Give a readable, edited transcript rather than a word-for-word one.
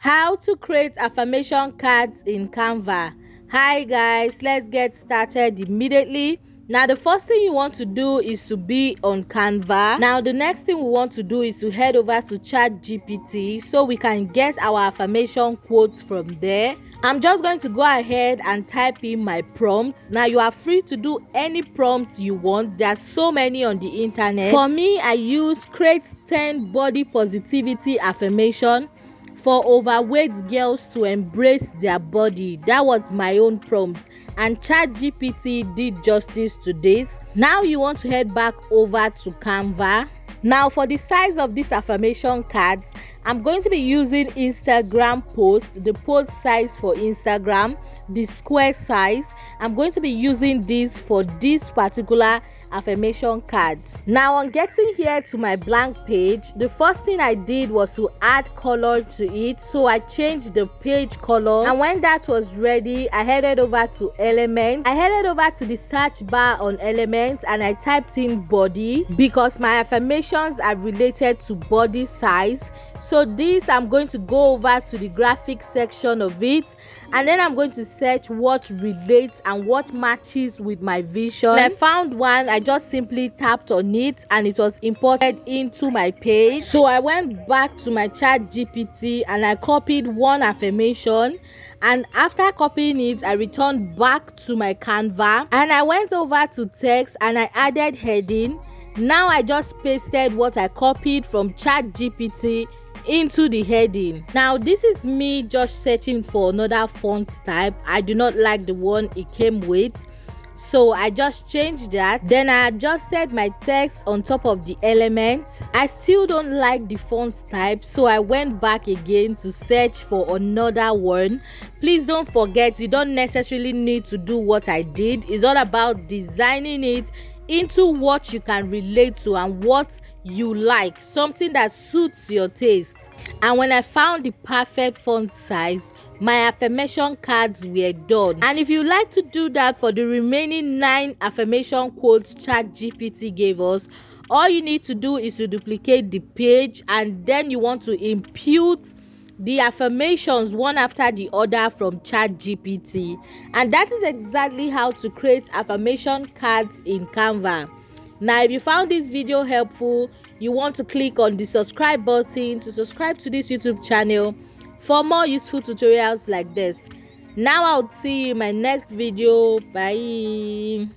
How to create affirmation cards in Canva. Hi guys, let's get started immediately. Now the first thing you want to do is to be on Canva. Now the next thing we want to do is to head over to ChatGPT so we can get our affirmation quotes from there. I'm just going to go ahead and type in my prompt. Now you are free to do any prompt you want. There's so many on the internet. For me, I use create 10 body positivity affirmation for overweight girls to embrace their body. That was my own prompt, and ChatGPT did justice to this. Now you want to head back over to Canva. Now for the size of these affirmation cards, I'm going to be using Instagram post, the post size for Instagram, the square size. I'm going to be using this for this particular affirmation cards. Now on getting here to my blank page, the first thing I did was to add color to it, so I changed the page color, and when that was ready, I headed over to Elements. I headed over to the search bar on Elements and I typed in body because my affirmations are related to body size. So this, I'm going to go over to the graphic section of it, and then I'm going to search what relates and what matches with my vision. And I found one. I just simply tapped on it and it was imported into my page. So I went back to my ChatGPT and I copied one affirmation, and after copying it, I returned back to my Canva and I went over to text and I added heading. Now I just pasted what I copied from ChatGPT into the heading. Now this is me just searching for another font type. I do not like the one it came with, so I just changed that. Then I adjusted my text on top of the element. I still don't like the font type, so I went back again to search for another one. Please don't forget, you don't necessarily need to do what I did. It's all about designing it into what you can relate to and what you like, something that suits your taste. And when I found the perfect font size, my affirmation cards were done. And if you like to do that for the remaining 9 affirmation quotes ChatGPT gave us, all you need to do is to duplicate the page, and then you want to impute the affirmations one after the other from ChatGPT. And that is exactly how to create affirmation cards in Canva. Now if you found this video helpful, you want to click on the subscribe button to subscribe to this YouTube channel for more useful tutorials like this. Now I'll see you in my next video. Bye.